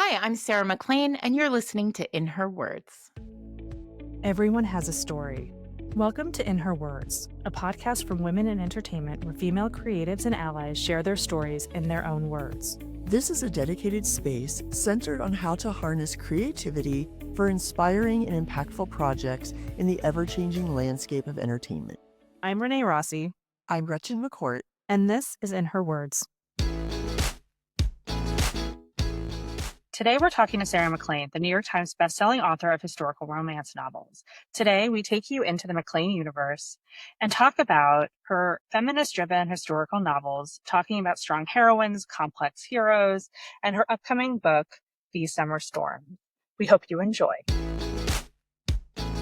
Hi, I'm Sarah MacLean, and you're listening to In Her Words. Everyone has a story. Welcome to In Her Words, a podcast from women in entertainment where female creatives and allies share their stories in their own words. This is a dedicated space centered on how to harness creativity for inspiring and impactful projects in the ever-changing landscape of entertainment. I'm Renee Rossi. I'm Gretchen McCourt. And this is In Her Words. Today, we're talking to Sarah MacLean, the New York Times bestselling author of historical romance novels. Today, we take you into the MacLean universe and talk about her feminist-driven historical novels, talking about strong heroines, complex heroes, and her upcoming book, These Summer Storms. We hope you enjoy.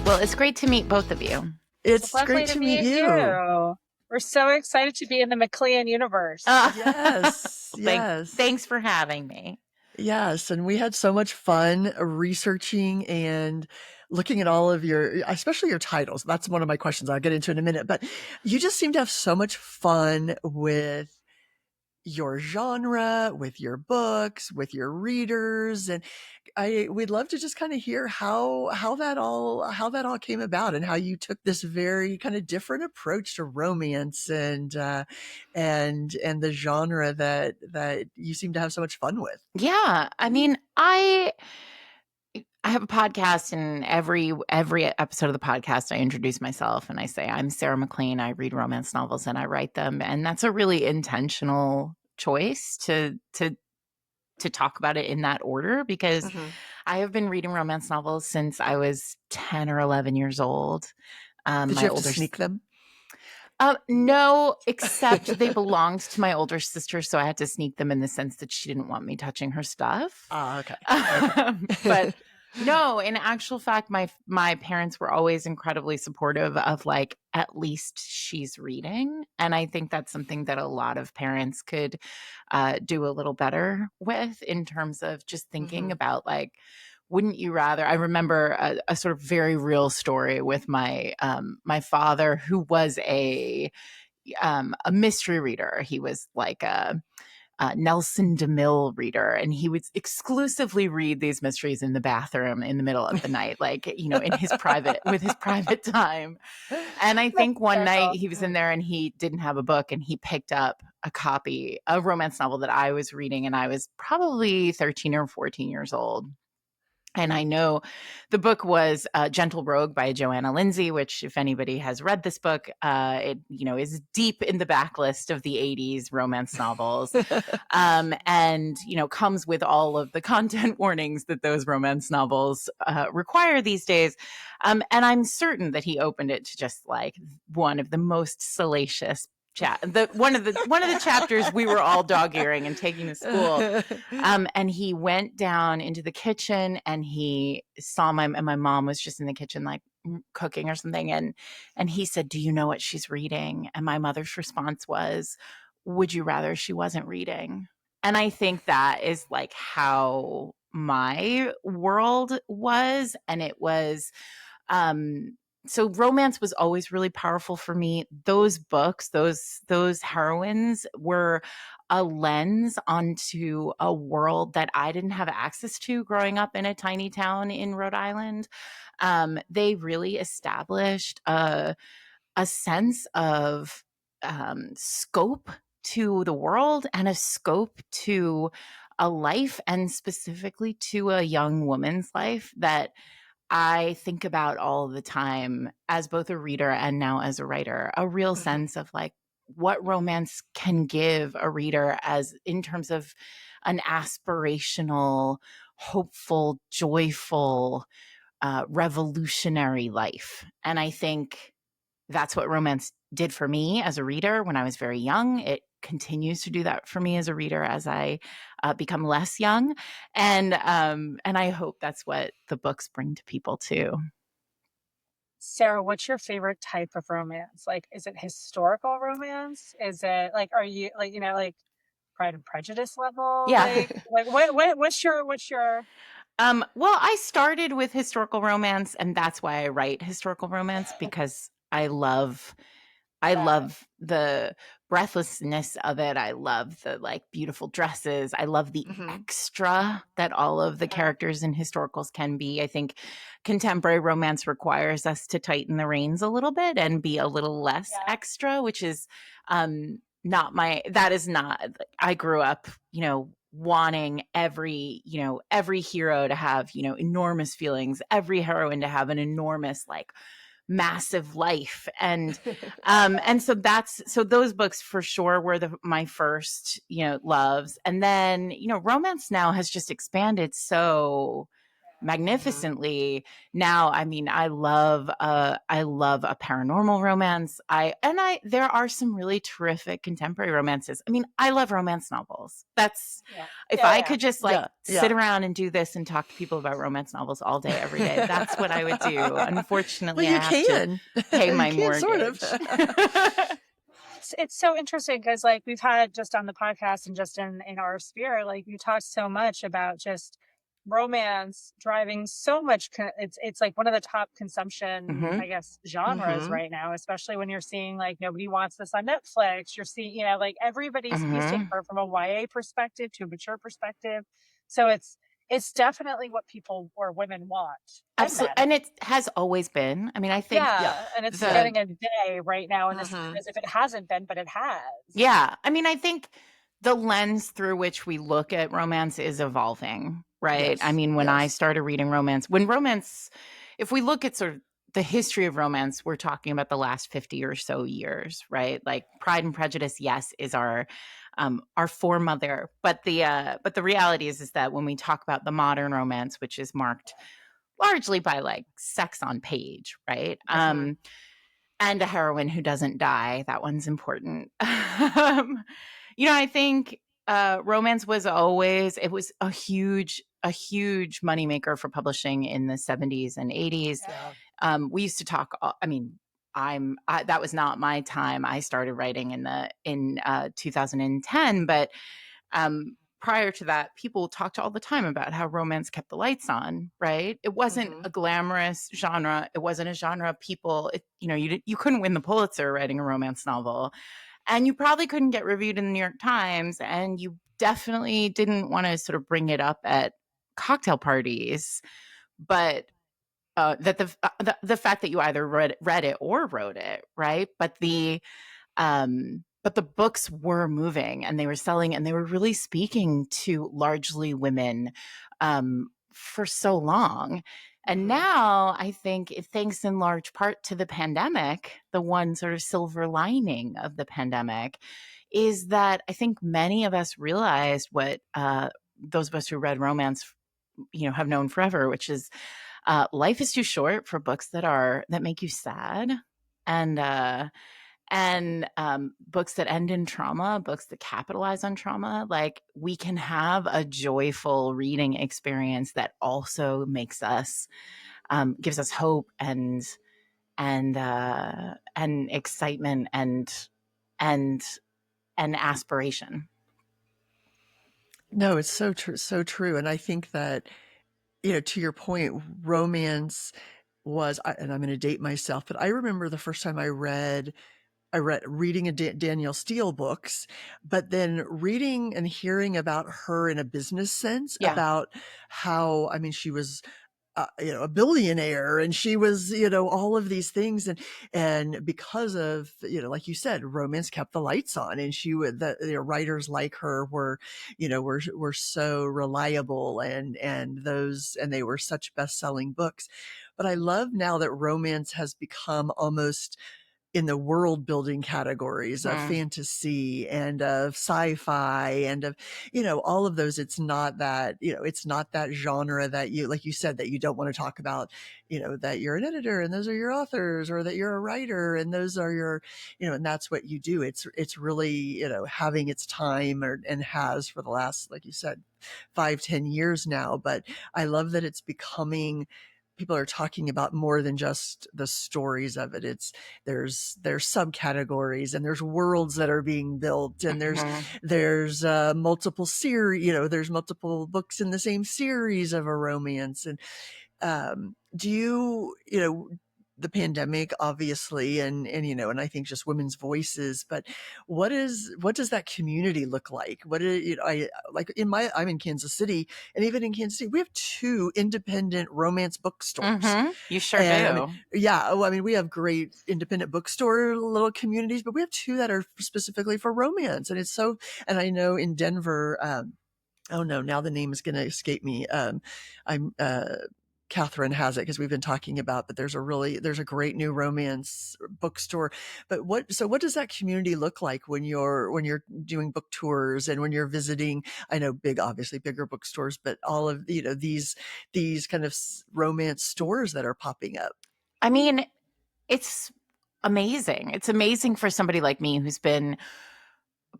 Well, it's great to meet both of you. It's great to meet you. We're so excited to be in the MacLean universe. Yes, yes. Thanks for having me. Yes, and we had so much fun researching and looking at all of your, especially your titles. That's one of my questions I'll get into in a minute, but you just seem to have so much fun with your genre, with your books, with your readers, and we'd love to just kind of hear how that all came about and how you took this very kind of different approach to romance and the genre that you seem to have so much fun with. Yeah, I mean, I have a podcast, and every episode of the podcast, I introduce myself and I say, I'm Sarah MacLean. I read romance novels and I write them, and that's a really intentional choice to talk about it in that order because I have been reading romance novels since I was 10 or 11 years old. Did you have to sneak them? No, except they belonged to my older sister, so I had to sneak them in the sense that she didn't want me touching her stuff. Oh, okay. But no, in actual fact, my parents were always incredibly supportive of, like, at least she's reading. And I think that's something that a lot of parents could do a little better with in terms of just thinking about, like, wouldn't you rather? I remember a sort of very real story with my my father, who was a mystery reader. He was like a Nelson DeMille reader, and he would exclusively read these mysteries in the bathroom in the middle of the night, like, you know, in his private with his private time. And I think one night he was in there and he didn't have a book, and he picked up a romance novel that I was reading, and I was probably 13 or 14 years old. And I know the book was Gentle Rogue by Joanna Lindsay, which, if anybody has read this book, it, you know, is deep in the backlist of the 80s romance novels, and, you know, comes with all of the content warnings that those romance novels require these days. And I'm certain that he opened it to just, like, one of the most salacious one of the chapters we were all dog-earing and taking to school. And he went down into the kitchen and he saw my mom was just in the kitchen, like, cooking or something. And he said, "Do you know what she's reading?" And my mother's response was, "Would you rather she wasn't reading?" And I think that is, like, how my world was. And it was, so romance was always really powerful for me. Those books, those heroines were a lens onto a world that I didn't have access to growing up in a tiny town in Rhode Island. They really established a sense of scope to the world and a scope to a life, and specifically to a young woman's life, that I think about all the time as both a reader and now as a writer. A real sense of, like, what romance can give a reader as in terms of an aspirational, hopeful, joyful, revolutionary life. And I think that's what romance did for me as a reader when I was very young. It continues to do that for me as a reader as I become less young. And I hope that's what the books bring to people too. Sarah, what's your favorite type of romance? Like, is it historical romance? Is it, like, are you, like, you know, like, Pride and Prejudice level? Yeah. Like what's your Well, I started with historical romance, and that's why I write historical romance, because I love I Yeah. love the breathlessness of it. I love the like beautiful dresses. I love the extra that all of the characters in historicals can be. I think contemporary romance requires us to tighten the reins a little bit and be a little less Yeah. extra, which is not my, that is not, I grew up, wanting every hero to have, enormous feelings, every heroine to have an enormous, like, massive life. And so those books for sure were my first, loves. And then, romance now has just expanded so magnificently. Now, I mean, I love a paranormal romance. There are some really terrific contemporary romances. I mean, I love romance novels. That's if I could just like sit around and do this and talk to people about romance novels all day, every day, that's what I would do. Unfortunately, Well, you I have can. to pay You my can sort of. mortgage. It's so interesting because like we've had just on the podcast and just in our sphere, like you talked so much about just romance driving so much. It's like one of the top consumption, I guess, genres right now, especially when you're seeing like nobody wants this on Netflix. You're seeing, like everybody's piecing from a YA perspective to a mature perspective. So it's definitely what people or women want. Absolutely. And it has always been. I mean, I think And it's getting a day right now in this as if it hasn't been, but it has. Yeah. I mean, I think the lens through which we look at romance is evolving, right? I mean, when I started reading romance, if we look at sort of the history of romance, we're talking about the last 50 or so years, right? Like Pride and Prejudice, yes, is our foremother, but the reality is that when we talk about the modern romance, which is marked largely by like sex on page, right? And a heroine who doesn't die. That one's important. I think romance was always, it was a huge moneymaker for publishing in the 70s and 80s. We used to talk, I mean, that was not my time. I started writing in 2010, but prior to that, people talked all the time about how romance kept the lights on, right? It wasn't a glamorous genre. It wasn't a genre of people. You couldn't win the Pulitzer writing a romance novel, and you probably couldn't get reviewed in the New York Times, and you definitely didn't want to sort of bring it up at cocktail parties. But that the fact that you either read it or wrote it, right? But the books were moving and they were selling and they were really speaking to largely women for so long. And now I think thanks in large part to the pandemic, the one sort of silver lining of the pandemic is that I think many of us realized what those of us who read romance, have known forever, which is life is too short for books that make you sad. And books that end in trauma, books that capitalize on trauma. Like we can have a joyful reading experience that also makes us, gives us hope and excitement and aspiration. No, it's so true, so true. And I think that, to your point, romance and I'm going to date myself, but I remember the first time I read reading Danielle Steele books, but then reading and hearing about her in a business sense, about how, I mean, she was a billionaire and she was, all of these things. And because of, like you said, romance kept the lights on, and writers like her were so reliable, and they were such best-selling books. But I love now that romance has become almost in the world building categories of fantasy and of sci-fi and of, all of those. It's not that, it's not that genre that you, like you said, that you don't want to talk about, that you're an editor and those are your authors, or that you're a writer and those are your, and that's what you do. It's really, having its time, and has for the last, like you said, 5-10 years now. But I love that it's becoming, people are talking about more than just the stories of it. There's subcategories, and there's worlds that are being built, and there's multiple series, there's multiple books in the same series of a romance. And do you, the pandemic, obviously, and and I think just women's voices. But what does that community look like? What is, I like I'm in Kansas City, and even in Kansas City, we have two independent romance bookstores. You sure And I mean, do. yeah, I mean, we have great independent bookstore little communities, but we have two that are specifically for romance, and it's so. And I know in Denver. Oh no, now the name is going to escape me. I'm Catherine has it because we've been talking about, but there's a great new romance bookstore. But what does that community look like when you're doing book tours and when you're visiting? I know obviously bigger bookstores, but all of these kind of romance stores that are popping up. I mean, it's amazing. It's amazing for somebody like me who's been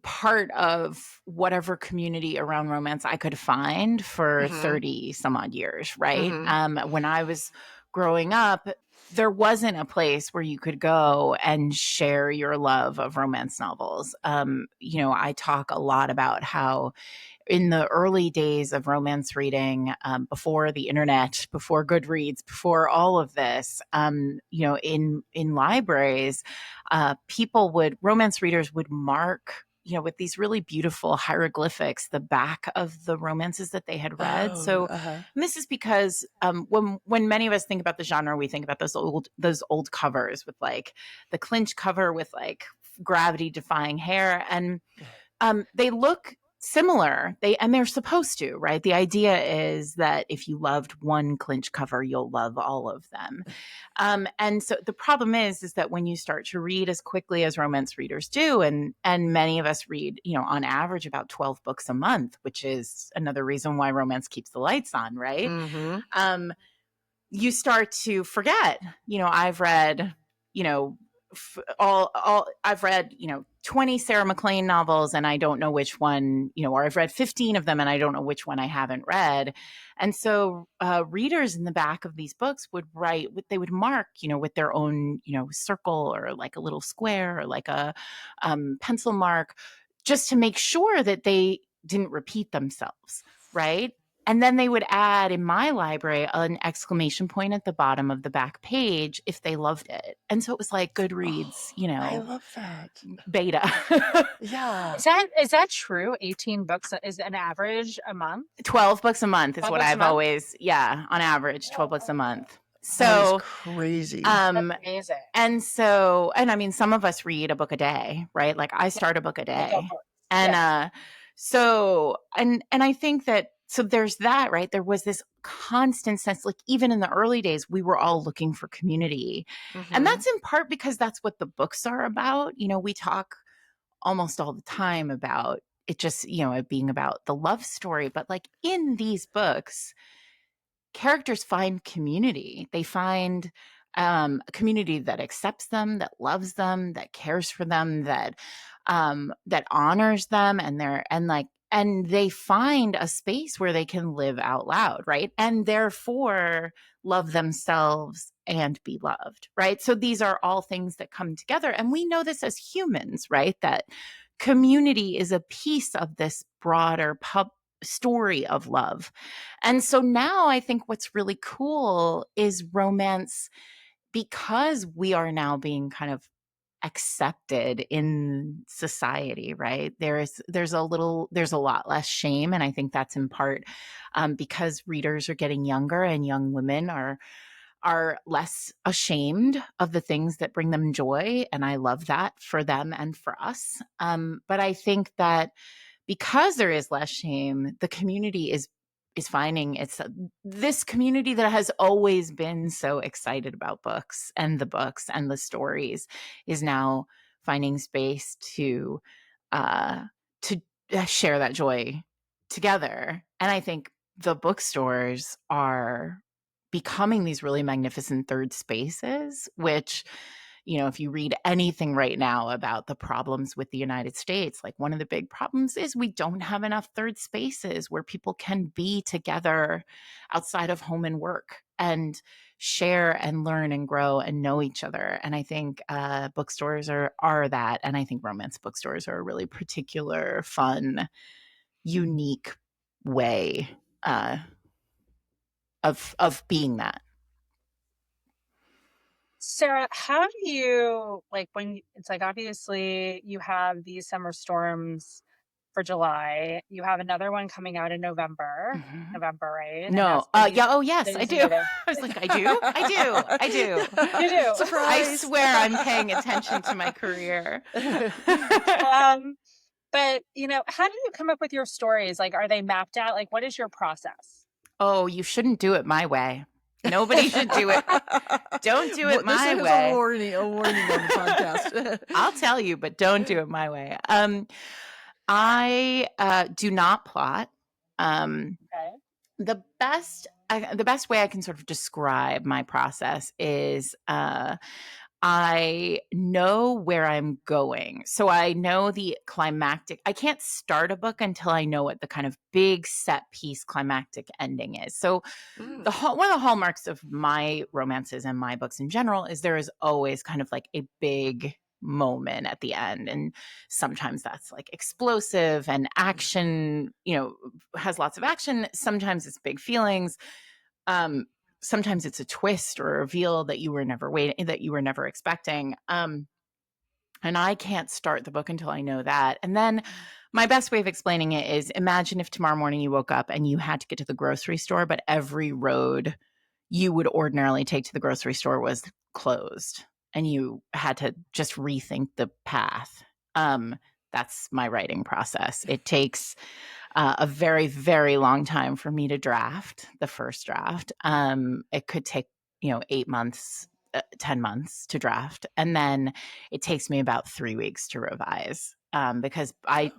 part of whatever community around romance I could find for Mm-hmm. 30 some odd years, right? Mm-hmm. When I was growing up, there wasn't a place where you could go and share your love of romance novels. I talk a lot about how in the early days of romance reading, before the internet, before Goodreads, before all of this, in libraries, romance readers would mark, with these really beautiful hieroglyphics, the back of the romances that they had read. Oh, So, uh-huh. and this is because when many of us think about the genre, we think about those old covers with like the clinch cover with like gravity defying hair, and they look similar. They're supposed to, right? The idea is that if you loved one clinch cover, you'll love all of them. And so the problem is that when you start to read as quickly as romance readers do, and many of us read, on average about 12 books a month, which is another reason why romance keeps the lights on, right? Mm-hmm. You start to forget. I've read, I've read, 20 Sarah MacLean novels, and I don't know which one, or I've read 15 of them and I don't know which one I haven't read. And so readers in the back of these books would write, they would mark, with their own, circle or like a little square or like a pencil mark, just to make sure that they didn't repeat themselves, right? And then they would add in my library an exclamation point at the bottom of the back page if they loved it. And so it was like Goodreads, Oh, I love that. beta. Yeah. Is that true? 18 books is an average a month? 12 books a month is 12 what books a I've month? always, on average, 12 books a month. That is So, crazy. That's um, amazing. and I mean, some of us read a book a day, right? Like I start a book a Like, of day. course. And Yeah. and I think that, so there's that, right? There was this constant sense, like even in the early days, we were all looking for community. And Mm-hmm. that's in part because that's what the books are about. We talk almost all the time about it just, it being about the love story. But like in these books, characters find community. They find a community that accepts them, that loves them, that cares for them, that honors them, and they find a space where they can live out loud, right? And therefore love themselves and be loved, right? So these are all things that come together. And we know this as humans, right? That community is a piece of this broader story of love. And so now I think what's really cool is romance, because we are now being kind of accepted in society, right? There's a lot less shame, and I think that's in part because readers are getting younger, and young women are less ashamed of the things that bring them joy, and I love that for them and for us. But I think that because there is less shame, the community is finding this community that has always been so excited about books and the stories is now finding space to share that joy together. And I think the bookstores are becoming these really magnificent third spaces, which, if you read anything right now about the problems with the United States, like one of the big problems is we don't have enough third spaces where people can be together outside of home and work and share and learn and grow and know each other. And I think bookstores are that. And I think romance bookstores are a really particular, fun, unique way of being that. Sarah, how do you like when it's like obviously you have these summer storms for July, you have another one coming out in November, Mhm. November, right? And No. that's Ladies Yeah. Oh, yes, I Ladies do. and Giving. I was like, I do. I do. I do. You do. I Surprise. swear I'm paying attention to my career. Um, but how do you come up with your stories? Like, are they mapped out? Like, what is your process? Oh, you shouldn't do it my way. Nobody should do it. Don't do it This my is way. a warning on the podcast. I'll tell you, but don't do it my way. I do not plot. Okay. The best way I can sort of describe my process is I know where I'm going. So I know the climactic. I can't start a book until I know what the kind of big set piece climactic ending is. So Mm. one of the hallmarks of my romances and my books in general is there is always kind of like a big moment at the end, and sometimes that's like explosive and action, has lots of action. Sometimes it's big feelings. um Sometimes it's a twist or a reveal that you were never expecting. And I can't start the book until I know that. And then my best way of explaining it is, imagine if tomorrow morning you woke up and you had to get to the grocery store, but every road you would ordinarily take to the grocery store was closed and you had to just rethink the path. That's my writing process. It takes a very, very long time for me to draft the first draft. It could take, 8 months, 10 months to draft. And then it takes me about 3 weeks to revise. Because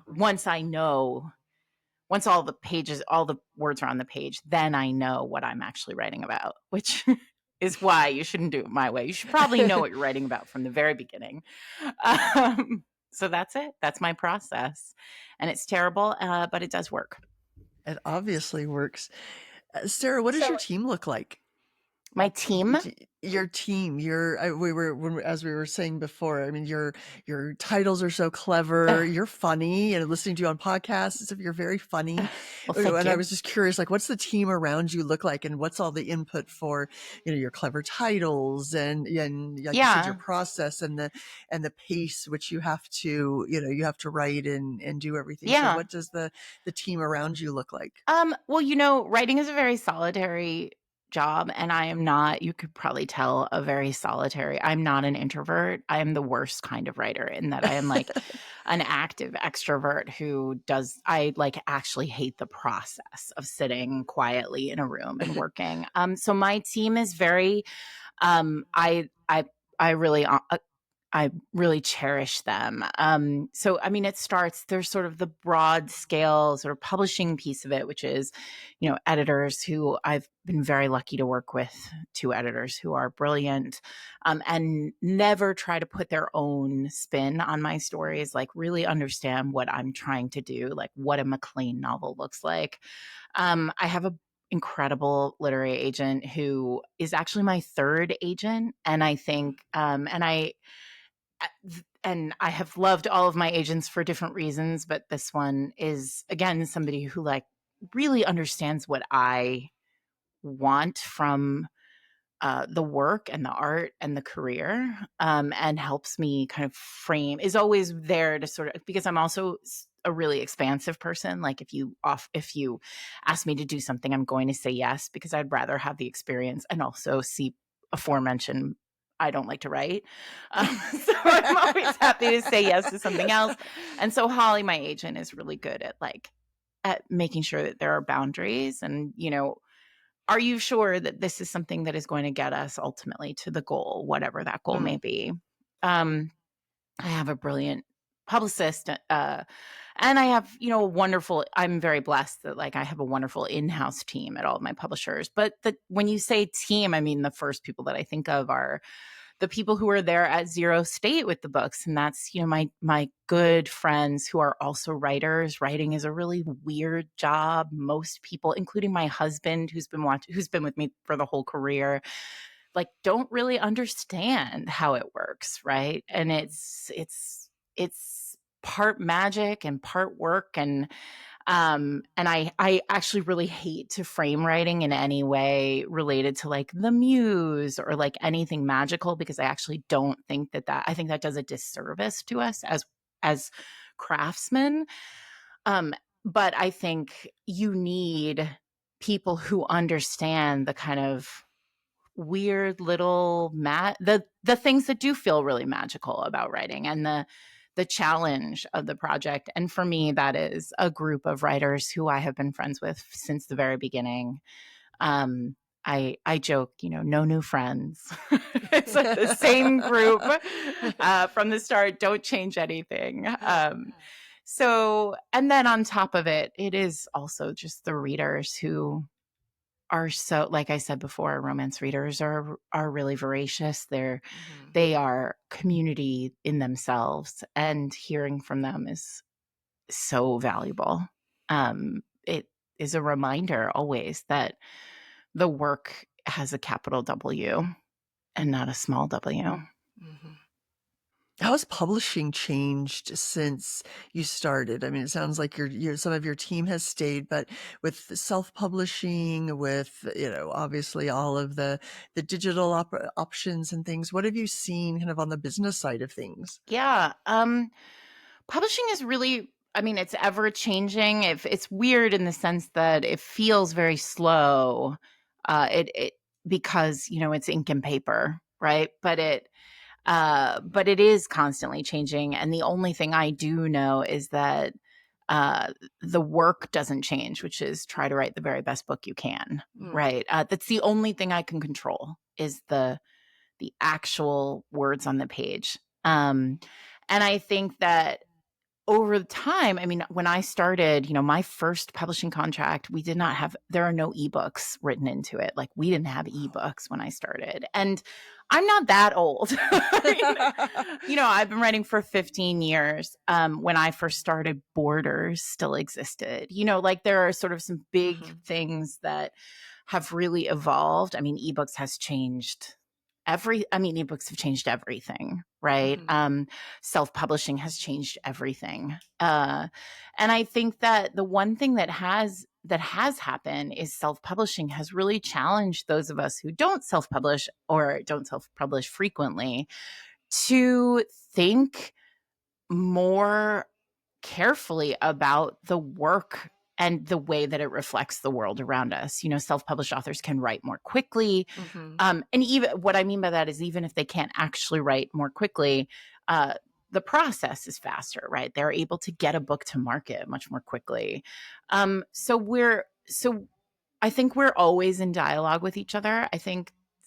once all the words are on the page, then I know what I'm actually writing about, which is why you shouldn't do it my way. You should probably know what you're writing about from the very beginning. So that's it. That's my process. And it's terrible, but it does work. It obviously works. Sarah, what does your team look like? My team? Your team, as we were saying before, I mean, your titles are so clever. You're funny, and listening to you on podcasts and stuff, you're very funny. Well, thank And you. I was just curious, like, what's the team around you look like, and what's all the input for, your clever titles and like you said, your process and the pace which you have to, write and do everything. So what does the team around you look like? Well, writing is a very solitary job, and I am not, you could probably tell, I'm not an introvert. I am the worst kind of writer in that I am like an active extrovert I like actually hate the process of sitting quietly in a room and working. So my team is very, I really, I really cherish them. So, I mean, there's sort of the broad scale sort of publishing piece of it, which is, editors who I've been very lucky to work with, 2 editors who are brilliant, and never try to put their own spin on my stories, like really understand what I'm trying to do, like what a MacLean novel looks like. I have a incredible literary agent who is actually my 3rd agent. And I think, and I have loved all of my agents for different reasons, but this one is, again, somebody who like really understands what I want from the work and the art and the career, and helps me kind of is always there to sort of, because I'm also a really expansive person. Like if you ask me to do something, I'm going to say yes, because I'd rather have the experience and also see aforementioned I don't like to write. So I'm always happy to say yes to something else. And so Holly, my agent, is really good at making sure that there are boundaries and, are you sure that this is something that is going to get us ultimately to the goal, whatever that goal may be? I have a brilliant publicist, and I have, I'm very blessed that like I have a wonderful in-house team at all of my publishers. But when you say team, I mean, the first people that I think of are the people who are there at Zero State with the books. And that's, my good friends who are also writers. Writing is a really weird job. Most people, including my husband, who's been with me for the whole career, like don't really understand how it works. Right. And it's part magic and part work. And And I actually really hate to frame writing in any way related to like the muse or like anything magical, because I actually don't think I think that does a disservice to us as craftsmen. But I think you need people who understand the kind of weird little the things that do feel really magical about writing, and the challenge of the project. And for me, that is a group of writers who I have been friends with since the very beginning. um I joke, no new friends. It's like the same group from the start. Don't change anything. So, and then on top of it, it is also just the readers who are so, like I said before, romance readers are really voracious. They are community in themselves, and hearing from them is so valuable. It is a reminder always that the work has a capital W and not a small W. Mm-hmm. How has publishing changed since you started? I mean, it sounds like some of your team has stayed, but with self-publishing, with, obviously all of the digital options and things, what have you seen kind of on the business side of things? Yeah. Publishing is really, I mean, it's ever changing. If it's weird in the sense that it feels very slow, it because it's ink and paper, right? But it is constantly changing. And the only thing I do know is that the work doesn't change, which is try to write the very best book you can, right? That's the only thing I can control, is the actual words on the page. And I think that over time, I mean, when I started, my first publishing contract, there are no ebooks written into it. Like, we didn't have ebooks when I started. And I'm not that old. I mean, I've been writing for 15 years. When I first started, Borders still existed. Like, there are sort of some big things that have really evolved. I mean, ebooks have changed everything, right? Self-publishing has changed everything. And I think that the one thing that has happened is self-publishing has really challenged those of us who don't self-publish or don't self-publish frequently to think more carefully about the work and the way that it reflects the world around us. Self-published authors can write more quickly. And even what I mean by that is, even if they can't actually write more quickly, the process is faster, right? They're able to get a book to market much more quickly. So I think we're always in dialogue with each other.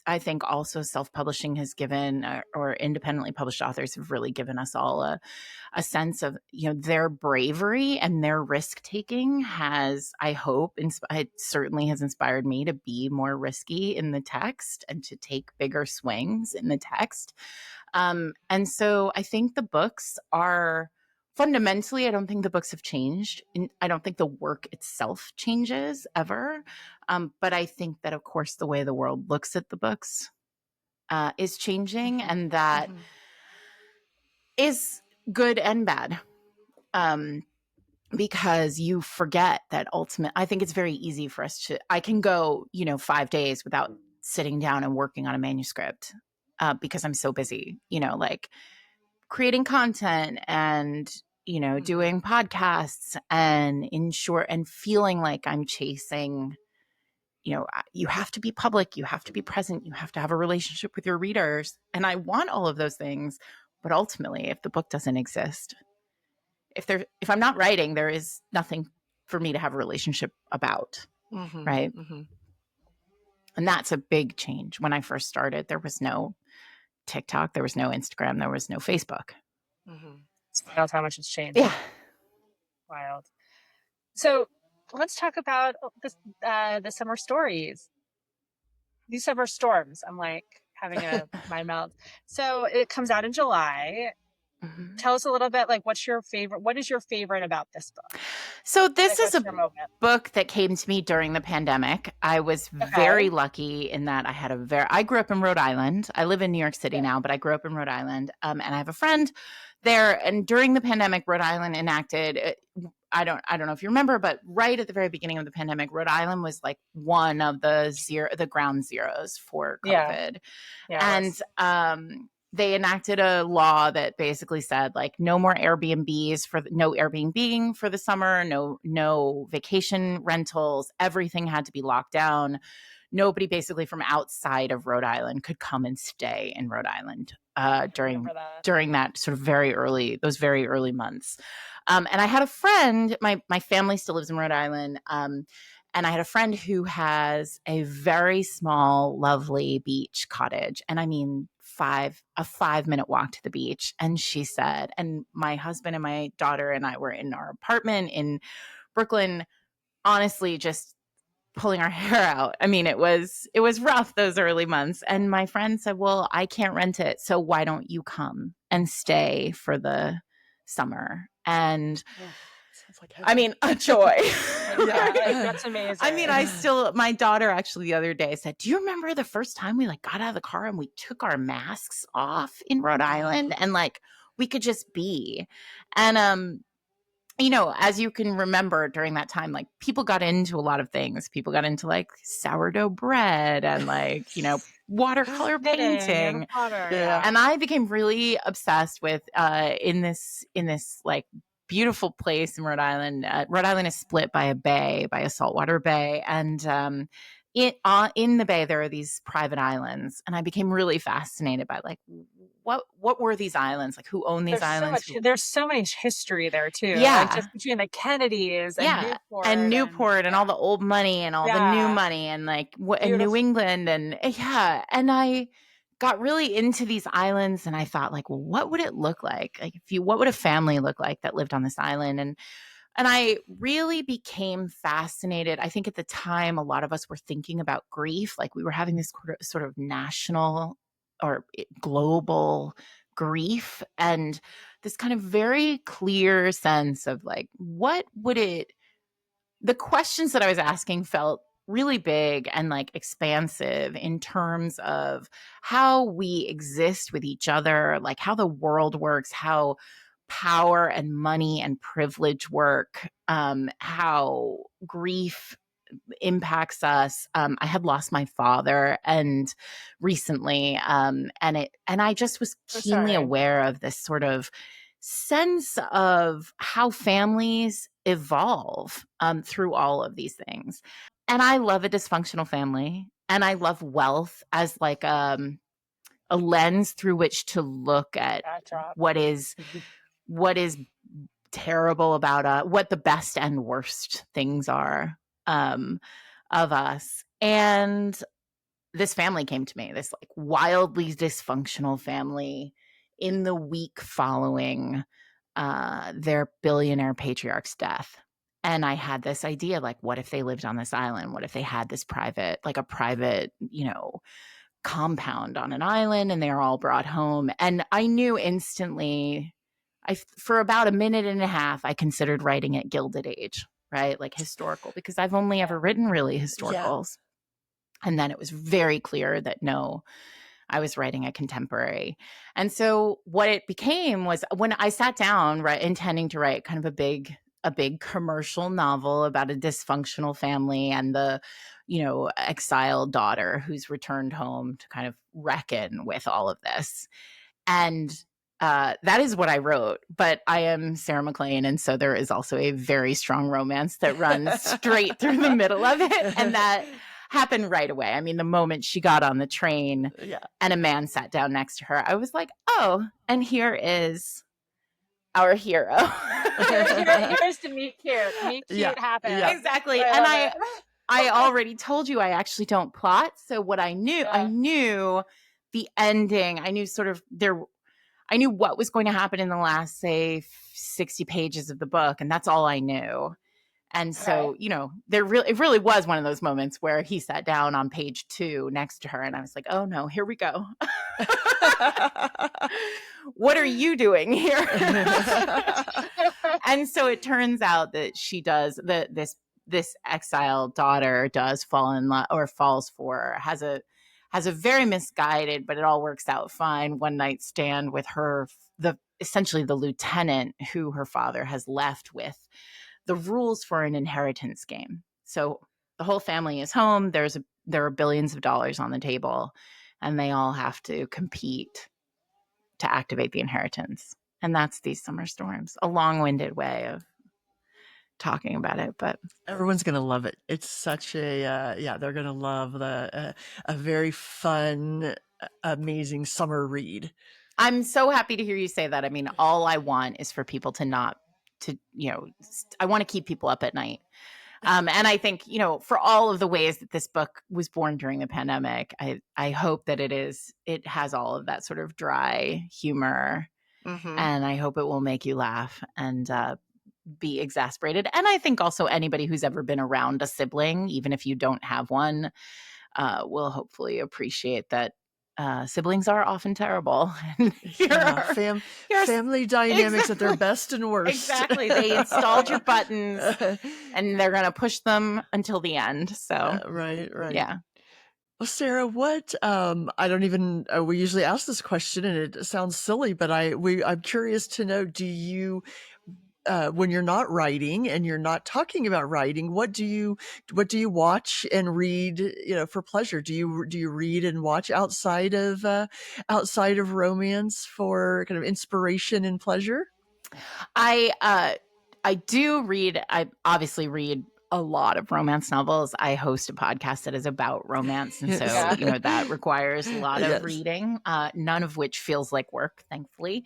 I think also self-publishing has given, or independently published authors have really given us all a sense of, their bravery and their risk-taking has, I hope, it certainly has inspired me to be more risky in the text and to take bigger swings in the text. And so I think the books are fundamentally, I don't think the books have changed. I don't think the work itself changes ever. But I think that, of course, the way the world looks at the books is changing, and that is good and bad. Because you forget that I think it's very easy for us I can go, 5 days without sitting down and working on a manuscript because I'm so busy, like creating content and, doing podcasts and feeling like I'm chasing, you have to be public, you have to be present, you have to have a relationship with your readers. And I want all of those things. But ultimately, if the book doesn't exist, if I'm not writing, there is nothing for me to have a relationship about. Right. And that's a big change. When I first started, there was no TikTok, there was no Instagram, there was no Facebook. It's wild how much it's changed. Yeah. Wild. So let's talk about the summer stories. These summer storms. I'm like having my mouth. So it comes out in July. Tell us a little bit, like, what is your favorite about this book? So this is a book that came to me during the pandemic. I was very lucky in that I grew up in Rhode Island. I live in New York City now, but I grew up in Rhode Island. And I have a friend there. And during the pandemic, Rhode Island enacted I don't know if you remember, but right at the very beginning of the pandemic, Rhode Island was like one of the ground zeros for Yeah. COVID. Yeah. And they enacted a law that basically said like no Airbnb for the summer, no vacation rentals, everything had to be locked down. Nobody basically from outside of Rhode Island could come and stay in Rhode Island during that sort of those very early months. And I had a friend, my family still lives in Rhode Island. And I had a friend who has a very small, lovely beach cottage. And I mean, a 5-minute walk to the beach. And she said, and my husband and my daughter and I were in our apartment in Brooklyn, honestly, just pulling our hair out. I mean, it was rough those early months. And my friend said, well, I can't rent it. So why don't you come and stay for the summer? And like I mean, a joy. That's amazing. I mean, my daughter actually the other day said, do you remember the first time we like got out of the car and we took our masks off in Rhode Island and like we could just be? And as you can remember during that time, like people got into a lot of things. People got into like sourdough bread and like, watercolor painting. And I became really obsessed with in this like beautiful place in Rhode Island. Rhode Island is split by a saltwater bay. And in the bay, there are these private islands. And I became really fascinated by like, what were these islands? Like who owned these islands? There's so much history there too. Yeah. Like just between the Kennedys and Newport and all the old money and all the new money and like in New England. And and I got really into these islands and I thought like, well, what would it look like? Like what would a family look like that lived on this island? And I really became fascinated. I think at the time, a lot of us were thinking about grief. Like we were having this sort of national or global grief and this kind of very clear sense of like, the questions that I was asking felt really big and like expansive in terms of how we exist with each other, like how the world works, how power and money and privilege work, how grief impacts us. I had lost my father and recently, and I just was keenly aware of this sort of sense of how families evolve through all of these things. And I love a dysfunctional family, and I love wealth as like a lens through which to look at what is terrible about what the best and worst things are of us. And this family came to me, this like wildly dysfunctional family in the week following their billionaire patriarch's death. And I had this idea, like, what if they lived on this island? What if they had this private, compound on an island and they're all brought home? And I knew instantly, for about a minute and a half, I considered writing it Gilded Age, right? Like historical, because I've only ever written really historicals. Yeah. And then it was very clear that no, I was writing a contemporary. And so what it became was when I sat down, right, intending to write kind of a big commercial novel about a dysfunctional family and the, exiled daughter who's returned home to kind of reckon with all of this. And that is what I wrote, but I am Sarah MacLean, and so there is also a very strong romance that runs straight through the middle of it, and that happened right away. I mean, the moment she got on the train and a man sat down next to her, I was like, oh, and here is our hero. Here's to meet cute. Meet cute happen. Yeah. Exactly. And I already told you I actually don't plot. So what I knew the ending. I knew I knew what was going to happen in the last, say, 60 pages of the book, and that's all I knew. And so, it really was one of those moments where he sat down on page 2 next to her, and I was like, oh no, here we go. What are you doing here? And so it turns out that she does this exiled daughter does fall in love, or has a very misguided, but it all works out fine, one night stand with essentially the lieutenant who her father has left with the rules for an inheritance game. So the whole family is home. There are billions of dollars on the table, and they all have to compete to activate the inheritance. And that's these summer storms. A long-winded way of talking about it, but everyone's gonna love it. It's such a they're gonna love a very fun, amazing summer read. I'm so happy to hear you say that. I mean, all I want is for people I want to keep people up at night. And I think, for all of the ways that this book was born during the pandemic, I hope that it has all of that sort of dry humor, and I hope it will make you laugh and be exasperated. And I think also anybody who's ever been around a sibling, even if you don't have one, will hopefully appreciate that siblings are often terrible. Family dynamics at their best and worst. Exactly. They installed your buttons and they're going to push them until the end. So, right. Yeah. Well, Sarah, what, I don't even, we usually ask this question and it sounds silly, but I'm curious to know, do you, when you're not writing and you're not talking about writing, what do you watch and read, for pleasure? Do you read and watch outside of romance for kind of inspiration and pleasure? I do read. I obviously read a lot of romance novels. I host a podcast that is about romance, and so that requires a lot of reading. None of which feels like work, thankfully.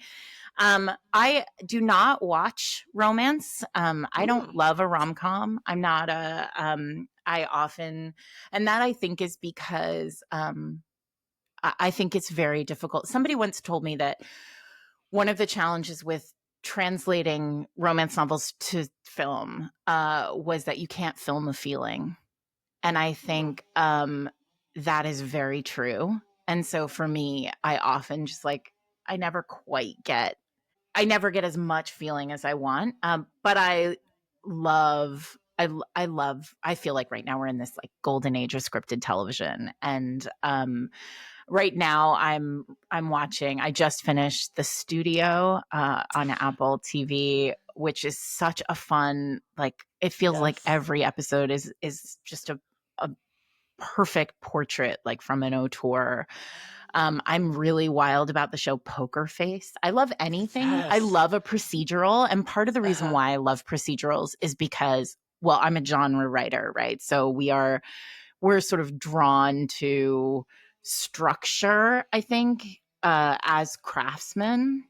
I do not watch romance. I don't love a rom-com. I'm not I often, and that I think is because I think it's very difficult. Somebody once told me that one of the challenges with translating romance novels to film was that you can't film a feling. And I think that is very true. And so for me, I often just I never get as much feeling as I want. But I feel like right now we're in this golden age of scripted television. And right now I'm watching, I just finished The Studio on Apple TV, which is such a fun, it feels like every episode is just a perfect portrait, from an auteur. I'm really wild about the show Poker Face. I love anything. Yes. I love a procedural. And part of the reason why I love procedurals is because, well, I'm a genre writer, right? So we're sort of drawn to structure, I think, as craftsmen.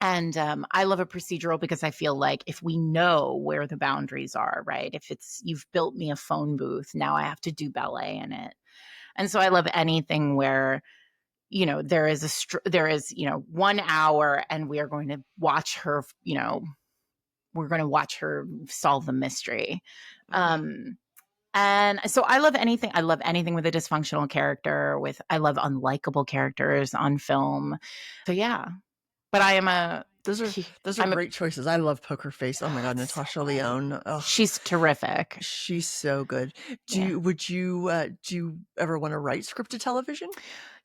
And I love a procedural because I feel like if we know where the boundaries are, right? If it's, you've built me a phone booth, now I have to do ballet in it. And so I love anything where, there is 1 hour and we are going to watch her, we're going to watch her solve the mystery. And so I love anything. I love anything with a dysfunctional character. I love unlikable characters on film. So yeah, but I am those are great choices. I love Poker Face. Oh my God, Natasha Lyonne. Oh, she's terrific. She's so good. Do you ever want to write scripted television?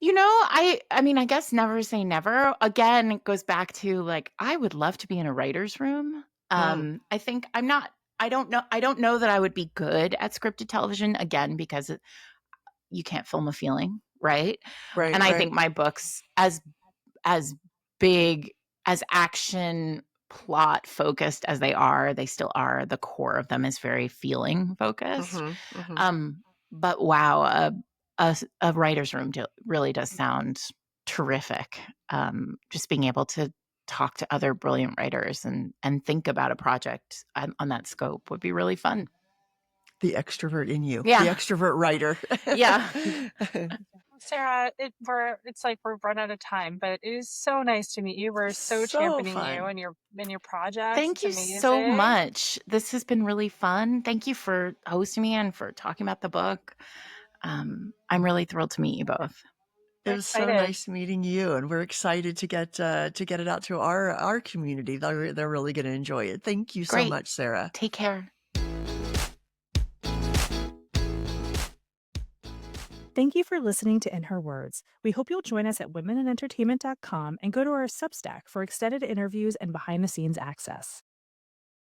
I mean, I guess never say never. Again, it goes back to I would love to be in a writer's room. I think I don't know that I would be good at scripted television, again, because you can't film a feeling, right? Right. And I think my books, as big, as action plot focused as they still are, the core of them is very feeling focused. But wow, a writer's room really does sound terrific. Just being able to talk to other brilliant writers and think about a project on that scope would be really fun. The extrovert in you. Yeah. The extrovert writer. Yeah. Sarah, it's like we're run out of time, but it is so nice to meet you. We're so championing fun. you and your projects. Thank you so much. This has been really fun. Thank you for hosting me and for talking about the book. I'm really thrilled to meet you both. It was so nice meeting you, and we're excited to get it out to our community. They're really going to enjoy it. Thank you so much, Sarah. Take care. Thank you for listening to In Her Words. We hope you'll join us at womeninentertainment.com and go to our Substack for extended interviews and behind-the-scenes access.